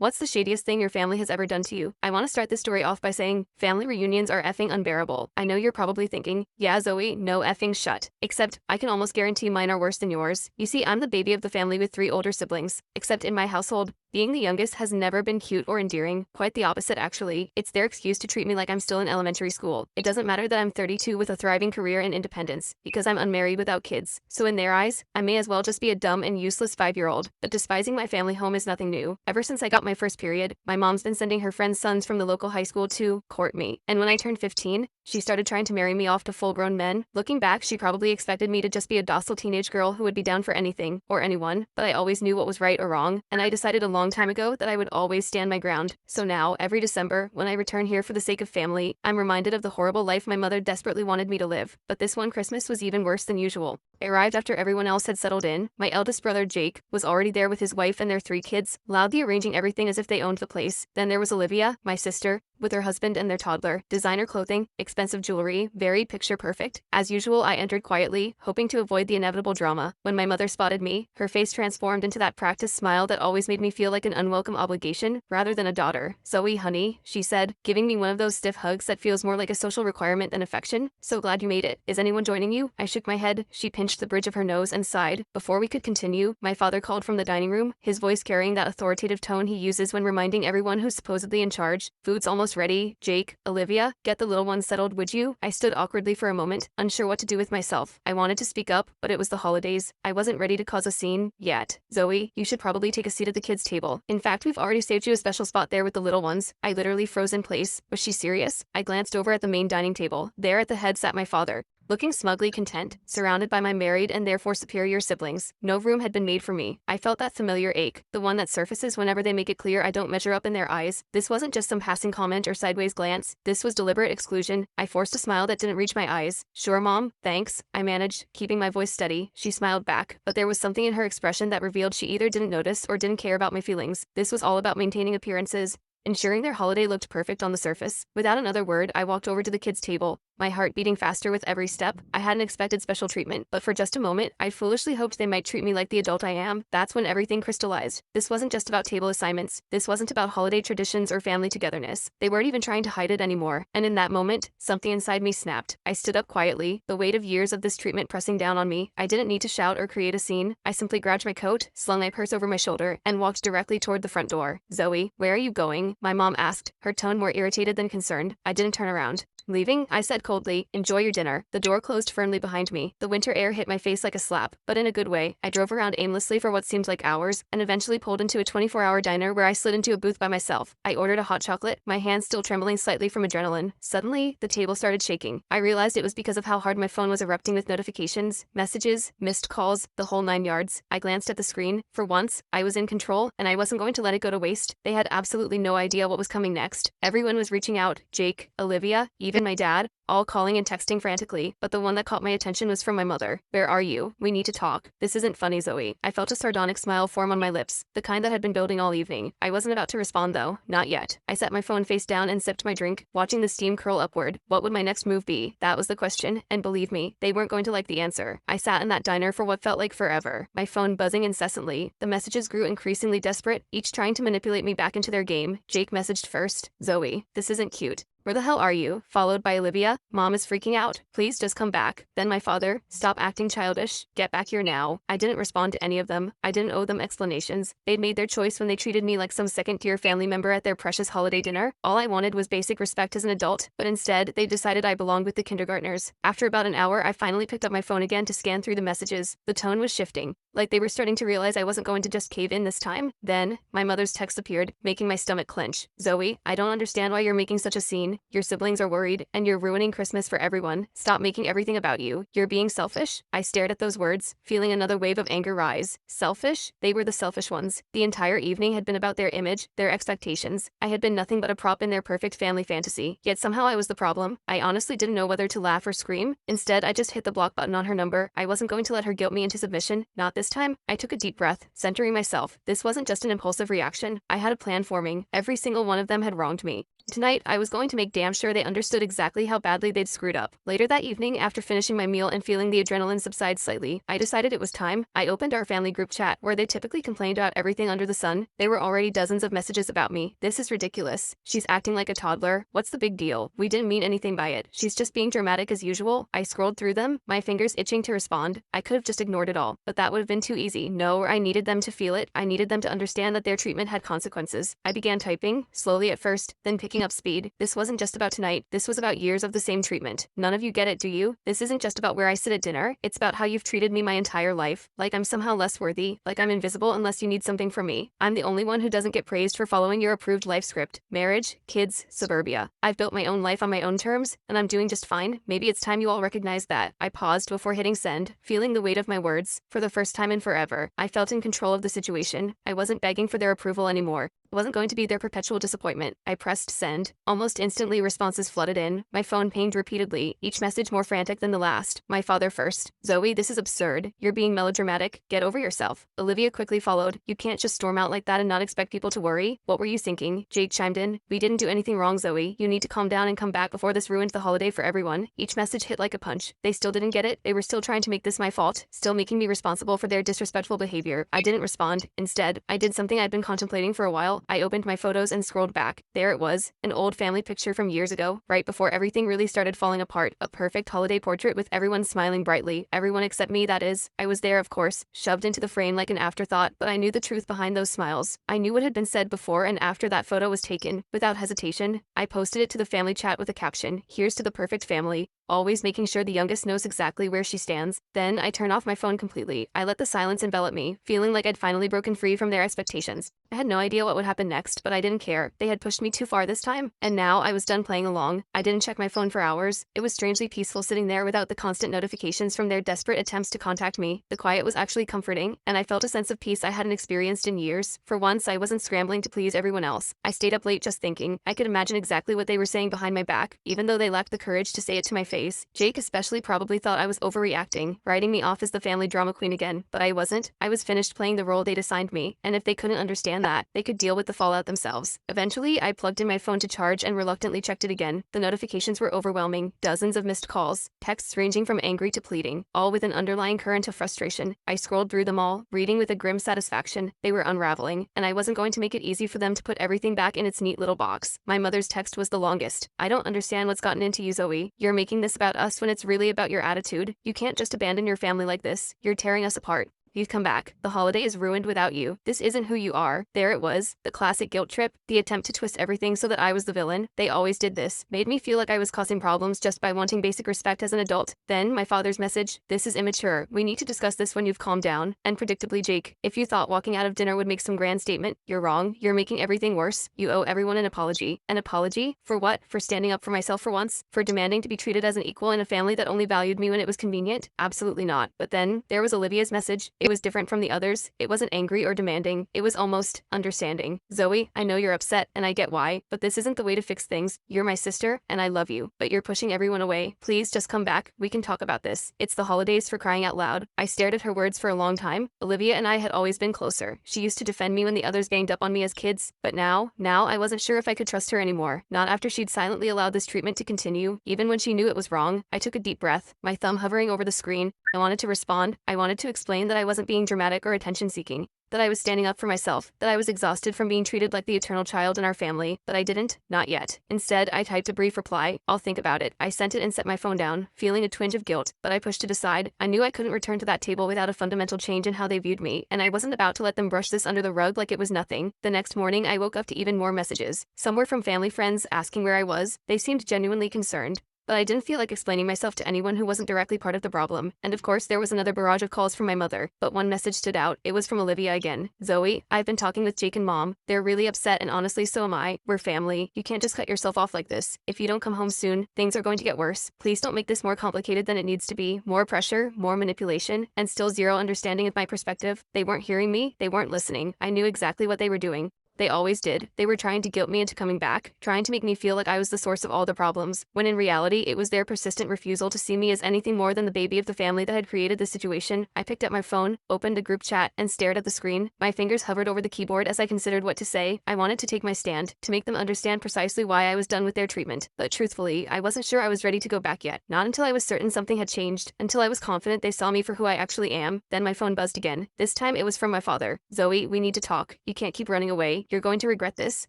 What's the shadiest thing your family has ever done to you? I want to start this story off by saying, family reunions are effing unbearable. I know you're probably thinking, yeah, Zoe, no effing shut. Except, I can almost guarantee mine are worse than yours. You see, I'm the baby of the family with 3 older siblings. Except in my household, being the youngest has never been cute or endearing. Quite the opposite, actually. It's their excuse to treat me like I'm still in elementary school. It doesn't matter that I'm 32 with a thriving career and independence, because I'm unmarried without kids. So in their eyes, I may as well just be a dumb and useless 5-year-old. But despising my family home is nothing new. Ever since I got my first period, my mom's been sending her friends' sons from the local high school to court me. And when I turned 15, she started trying to marry me off to full-grown men. Looking back, she probably expected me to just be a docile teenage girl who would be down for anything, or anyone, but I always knew what was right or wrong, and I decided a long time ago that I would always stand my ground. So now, every December, when I return here for the sake of family, I'm reminded of the horrible life my mother desperately wanted me to live. But this one Christmas was even worse than usual. I arrived after everyone else had settled in. My eldest brother, Jake, was already there with his wife and their 3 kids, loudly arranging everything as if they owned the place. Then there was Olivia, my sister, with her husband and their toddler, designer clothing, expensive jewelry, very picture perfect. As usual, I entered quietly, hoping to avoid the inevitable drama. When my mother spotted me, her face transformed into that practiced smile that always made me feel like an unwelcome obligation, rather than a daughter. "Zoe, honey," she said, giving me one of those stiff hugs that feels more like a social requirement than affection. "So glad you made it. Is anyone joining you?" I shook my head. She pinched the bridge of her nose and sighed. Before we could continue, my father called from the dining room, his voice carrying that authoritative tone he uses when reminding everyone who's supposedly in charge. "Food's almost ready. Jake, Olivia, get the little one settled, would you?" I stood awkwardly for a moment, unsure what to do with myself. I wanted to speak up, but it was the holidays. I wasn't ready to cause a scene yet. "Zoe, you should probably take a seat at the kids' table. In fact, we've already saved you a special spot there with the little ones." I literally froze in place. Was she serious? I glanced over at the main dining table. There at the head sat my father, looking smugly content, surrounded by my married and therefore superior siblings. No room had been made for me. I felt that familiar ache, the one that surfaces whenever they make it clear I don't measure up in their eyes. This wasn't just some passing comment or sideways glance. This was deliberate exclusion. I forced a smile that didn't reach my eyes. "Sure, Mom, thanks," I managed, keeping my voice steady. She smiled back, but there was something in her expression that revealed she either didn't notice or didn't care about my feelings. This was all about maintaining appearances, ensuring their holiday looked perfect on the surface. Without another word, I walked over to the kids' table, my heart beating faster with every step. I hadn't expected special treatment, but for just a moment, I foolishly hoped they might treat me like the adult I am. That's when everything crystallized. This wasn't just about table assignments. This wasn't about holiday traditions or family togetherness. They weren't even trying to hide it anymore. And in that moment, something inside me snapped. I stood up quietly, the weight of years of this treatment pressing down on me. I didn't need to shout or create a scene. I simply grabbed my coat, slung my purse over my shoulder, and walked directly toward the front door. "Zoe, where are you going?" my mom asked, her tone more irritated than concerned. I didn't turn around. "Leaving?" I said coldly. "Enjoy your dinner." The door closed firmly behind me. The winter air hit my face like a slap, but in a good way. I drove around aimlessly for what seemed like hours, and eventually pulled into a 24-hour diner where I slid into a booth by myself. I ordered a hot chocolate, my hands still trembling slightly from adrenaline. Suddenly, the table started shaking. I realized it was because of how hard my phone was erupting with notifications, messages, missed calls, the whole 9 yards. I glanced at the screen. For once, I was in control, and I wasn't going to let it go to waste. They had absolutely no idea what was coming next. Everyone was reaching out. Jake, Olivia, even my dad, all calling and texting frantically, but the one that caught my attention was from my mother. "Where are you? We need to talk." "This isn't funny, Zoe." I felt a sardonic smile form on my lips, the kind that had been building all evening. I wasn't about to respond though, not yet. I set my phone face down and sipped my drink, watching the steam curl upward. What would my next move be? That was the question, and believe me, they weren't going to like the answer. I sat in that diner for what felt like forever, my phone buzzing incessantly. The messages grew increasingly desperate, each trying to manipulate me back into their game. Jake messaged first. "Zoe, this isn't cute. Where the hell are you?" Followed by Olivia. "Mom is freaking out. Please just come back." Then my father. "Stop acting childish. Get back here now." I didn't respond to any of them. I didn't owe them explanations. They'd made their choice when they treated me like some second-tier family member at their precious holiday dinner. All I wanted was basic respect as an adult, but instead, they decided I belonged with the kindergartners. After about an hour, I finally picked up my phone again to scan through the messages. The tone was shifting, like they were starting to realize I wasn't going to just cave in this time. Then, my mother's text appeared, making my stomach clench. "Zoe, I don't understand why you're making such a scene. Your siblings are worried, and you're ruining Christmas for everyone. Stop making everything about you. You're being selfish." I stared at those words, feeling another wave of anger rise. Selfish? They were the selfish ones. The entire evening had been about their image, their expectations. I had been nothing but a prop in their perfect family fantasy. Yet somehow I was the problem. I honestly didn't know whether to laugh or scream. Instead, I just hit the block button on her number. I wasn't going to let her guilt me into submission. Not this time. I took a deep breath, centering myself. This wasn't just an impulsive reaction. I had a plan forming. Every single one of them had wronged me. Tonight, I was going to make damn sure they understood exactly how badly they'd screwed up. Later that evening, after finishing my meal and feeling the adrenaline subside slightly, I decided it was time. I opened our family group chat, where they typically complained about everything under the sun. There were already dozens of messages about me. This is ridiculous. She's acting like a toddler. What's the big deal? We didn't mean anything by it. She's just being dramatic as usual. I scrolled through them, my fingers itching to respond. I could have just ignored it all, but that would have been too easy. No, I needed them to feel it. I needed them to understand that their treatment had consequences. I began typing, slowly at first, then picking up speed. This wasn't just about tonight. This was about years of the same treatment. None of you get it, do you? This isn't just about where I sit at dinner. It's about how you've treated me my entire life. Like I'm somehow less worthy. Like I'm invisible unless you need something from me. I'm the only one who doesn't get praised for following your approved life script. Marriage, kids, suburbia. I've built my own life on my own terms, and I'm doing just fine. Maybe it's time you all recognize that. I paused before hitting send, feeling the weight of my words. For the first time in forever, I felt in control of the situation. I wasn't begging for their approval anymore. It wasn't going to be their perpetual disappointment. I pressed send. Almost instantly, responses flooded in. My phone pinged repeatedly, each message more frantic than the last. My father first. Zoe, this is absurd. You're being melodramatic. Get over yourself. Olivia quickly followed. You can't just storm out like that and not expect people to worry. What were you thinking? Jake chimed in. We didn't do anything wrong, Zoe. You need to calm down and come back before this ruined the holiday for everyone. Each message hit like a punch. They still didn't get it. They were still trying to make this my fault, still making me responsible for their disrespectful behavior. I didn't respond. Instead, I did something I'd been contemplating for a while. I opened my photos and scrolled back. There it was, an old family picture from years ago, right before everything really started falling apart. A perfect holiday portrait with everyone smiling brightly. Everyone except me, that is. I was there, of course, shoved into the frame like an afterthought, but I knew the truth behind those smiles. I knew what had been said before and after that photo was taken. Without hesitation, I posted it to the family chat with a caption, "Here's to the perfect family," always making sure the youngest knows exactly where she stands. Then I turned off my phone completely. I let the silence envelop me, feeling like I'd finally broken free from their expectations. I had no idea what would happen next, but I didn't care. They had pushed me too far this time, and now I was done playing along. I didn't check my phone for hours. It was strangely peaceful sitting there without the constant notifications from their desperate attempts to contact me. The quiet was actually comforting, and I felt a sense of peace I hadn't experienced in years. For once, I wasn't scrambling to please everyone else. I stayed up late just thinking. I could imagine exactly what they were saying behind my back, even though they lacked the courage to say it to my face. Jake especially probably thought I was overreacting, writing me off as the family drama queen again, but I wasn't. I was finished playing the role they'd assigned me, and if they couldn't understand that, they could deal with the fallout themselves. Eventually, I plugged in my phone to charge and reluctantly checked it again. The notifications were overwhelming, dozens of missed calls, texts ranging from angry to pleading, all with an underlying current of frustration. I scrolled through them all, reading with a grim satisfaction. They were unraveling, and I wasn't going to make it easy for them to put everything back in its neat little box. My mother's text was the longest. "I don't understand what's gotten into you, Zoe. You're making this about us when it's really about your attitude. You can't just abandon your family like this. You're tearing us apart. You've come back. The holiday is ruined without you. This isn't who you are." There it was, the classic guilt trip, the attempt to twist everything so that I was the villain. They always did this, made me feel like I was causing problems just by wanting basic respect as an adult. Then, my father's message, "This is immature. We need to discuss this when you've calmed down." And predictably, Jake, if you thought walking out of dinner would make some grand statement, you're wrong. You're making everything worse. You owe everyone an apology. An apology? For what? For standing up for myself for once? For demanding to be treated as an equal in a family that only valued me when it was convenient? Absolutely not. But then, there was Olivia's message. It was different from the others. It wasn't angry or demanding. It was almost understanding. "Zoe, I know you're upset, and I get why, but this isn't the way to fix things. You're my sister, and I love you, but you're pushing everyone away. Please just come back. We can talk about this. It's the holidays, for crying out loud." I stared at her words for a long time. Olivia and I had always been closer. She used to defend me when the others ganged up on me as kids, but now I wasn't sure if I could trust her anymore. Not after she'd silently allowed this treatment to continue, even when she knew it was wrong. I took a deep breath, my thumb hovering over the screen. I wanted to respond. I wanted to explain that I wasn't being dramatic or attention-seeking, that I was standing up for myself, that I was exhausted from being treated like the eternal child in our family, but I didn't. Not yet. Instead, I typed a brief reply, "I'll think about it." I sent it and set my phone down, feeling a twinge of guilt, but I pushed it aside. I knew I couldn't return to that table without a fundamental change in how they viewed me, and I wasn't about to let them brush this under the rug like it was nothing. The next morning, I woke up to even more messages. Some were from family friends asking where I was. They seemed genuinely concerned, but I didn't feel like explaining myself to anyone who wasn't directly part of the problem. And of course, there was another barrage of calls from my mother, but one message stood out. It was from Olivia again. "Zoe, I've been talking with Jake and Mom. They're really upset, and honestly, so am I. We're family. You can't just cut yourself off like this. If you don't come home soon, things are going to get worse. Please don't make this more complicated than it needs to be. More pressure, more manipulation, and still zero understanding of my perspective." They weren't hearing me. They weren't listening. I knew exactly what they were doing. They always did. They were trying to guilt me into coming back, trying to make me feel like I was the source of all the problems, when in reality it was their persistent refusal to see me as anything more than the baby of the family that had created the situation. I picked up my phone, opened a group chat, and stared at the screen. My fingers hovered over the keyboard as I considered what to say. I wanted to take my stand, to make them understand precisely why I was done with their treatment. But truthfully, I wasn't sure I was ready to go back yet. Not until I was certain something had changed, until I was confident they saw me for who I actually am. Then my phone buzzed again. This time it was from my father. "Zoe, we need to talk. You can't keep running away. You're going to regret this."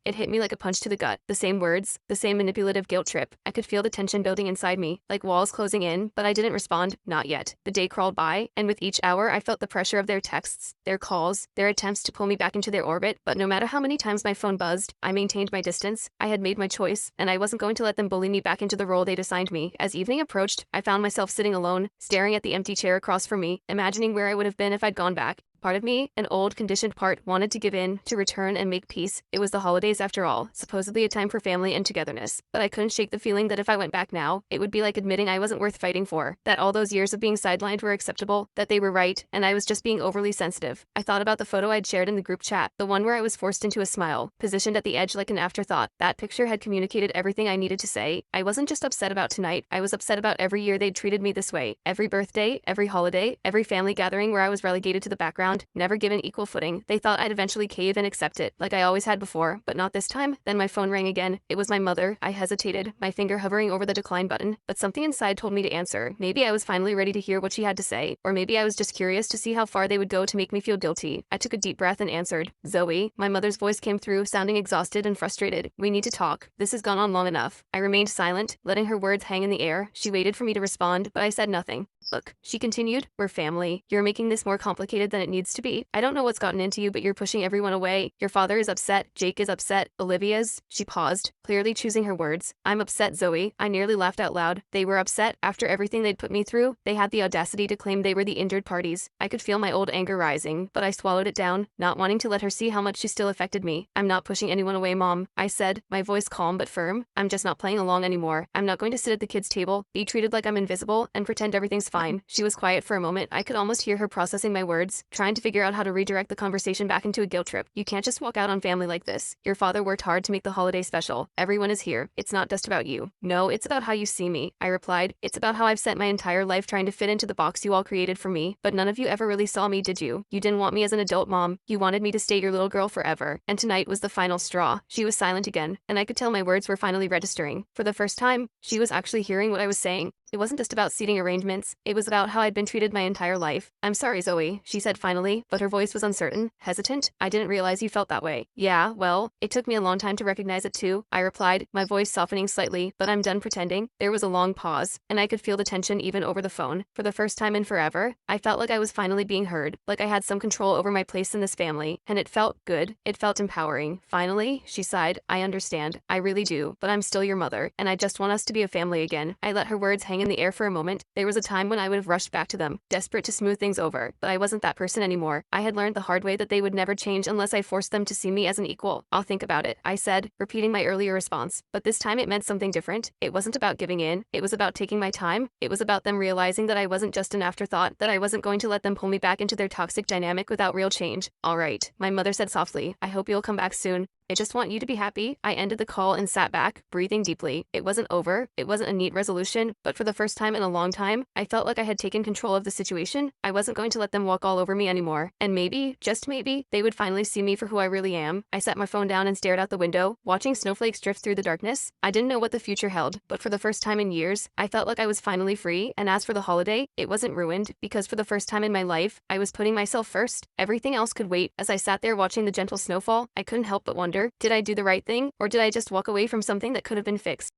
It hit me like a punch to the gut. The same words, the same manipulative guilt trip. I could feel the tension building inside me, like walls closing in, but I didn't respond. Not yet. The day crawled by, and with each hour I felt the pressure of their texts, their calls, their attempts to pull me back into their orbit. But no matter how many times my phone buzzed, I maintained my distance. I had made my choice, and I wasn't going to let them bully me back into the role they'd assigned me. As evening approached, I found myself sitting alone, staring at the empty chair across from me, imagining where I would have been if I'd gone back. Part of me, an old, conditioned part, wanted to give in, to return and make peace. It was the holidays after all, supposedly a time for family and togetherness. But I couldn't shake the feeling that if I went back now, it would be like admitting I wasn't worth fighting for, that all those years of being sidelined were acceptable, that they were right, and I was just being overly sensitive. I thought about the photo I'd shared in the group chat, the one where I was forced into a smile, positioned at the edge like an afterthought. That picture had communicated everything I needed to say. I wasn't just upset about tonight, I was upset about every year they'd treated me this way. Every birthday, every holiday, every family gathering where I was relegated to the background, never given equal footing. They thought I'd eventually cave and accept it, like I always had before, but not this time. Then my phone rang again. It was my mother. I hesitated, my finger hovering over the decline button, but something inside told me to answer. Maybe I was finally ready to hear what she had to say, or maybe I was just curious to see how far they would go to make me feel guilty. I took a deep breath and answered. "Zoe." My mother's voice came through, sounding exhausted and frustrated. "We need to talk. This has gone on long enough." I remained silent, letting her words hang in the air. She waited for me to respond, but I said nothing. "Look," she continued, "we're family. You're making this more complicated than it needs to be. I don't know what's gotten into you, but you're pushing everyone away. Your father is upset. Jake is upset. Olivia's." She paused, clearly choosing her words. "I'm upset, Zoe." I nearly laughed out loud. They were upset after everything they'd put me through. They had the audacity to claim they were the injured parties. I could feel my old anger rising, but I swallowed it down, not wanting to let her see how much she still affected me. "I'm not pushing anyone away, Mom," I said, my voice calm but firm. "I'm just not playing along anymore. I'm not going to sit at the kids' table, be treated like I'm invisible, and pretend everything's fine." She was quiet for a moment. I could almost hear her processing my words, trying to figure out how to redirect the conversation back into a guilt trip. "You can't just walk out on family like this. Your father worked hard to make the holiday special. Everyone is here. It's not just about you." "No, it's about how you see me," I replied. "It's about how I've spent my entire life trying to fit into the box you all created for me, but none of you ever really saw me, did you? You didn't want me as an adult, Mom. You wanted me to stay your little girl forever. And tonight was the final straw." She was silent again, and I could tell my words were finally registering. For the first time, she was actually hearing what I was saying. It wasn't just about seating arrangements, it was about how I'd been treated my entire life. "I'm sorry, Zoe," she said finally, but her voice was uncertain, hesitant. "I didn't realize you felt that way." "Yeah, well, it took me a long time to recognize it too," I replied, my voice softening slightly, "but I'm done pretending." There was a long pause, and I could feel the tension even over the phone. For the first time in forever, I felt like I was finally being heard, like I had some control over my place in this family, and it felt good. It felt empowering. "Finally," she sighed, "I understand. I really do, but I'm still your mother, and I just want us to be a family again." I let her words hang in the air for a moment. There was a time when I would have rushed back to them, desperate to smooth things over, but I wasn't that person anymore. I had learned the hard way that they would never change unless I forced them to see me as an equal. "I'll think about it," I said, repeating my earlier response. But this time it meant something different. It wasn't about giving in. It was about taking my time. It was about them realizing that I wasn't just an afterthought, that I wasn't going to let them pull me back into their toxic dynamic without real change. "All right," my mother said softly. "I hope you'll come back soon. I just want you to be happy." I ended the call and sat back, breathing deeply. It wasn't over. It wasn't a neat resolution, but for the first time in a long time, I felt like I had taken control of the situation. I wasn't going to let them walk all over me anymore. And maybe, just maybe, they would finally see me for who I really am. I set my phone down and stared out the window, watching snowflakes drift through the darkness. I didn't know what the future held, but for the first time in years, I felt like I was finally free. And as for the holiday, it wasn't ruined, because for the first time in my life, I was putting myself first. Everything else could wait. As I sat there watching the gentle snowfall, I couldn't help but wonder, did I do the right thing, or did I just walk away from something that could have been fixed?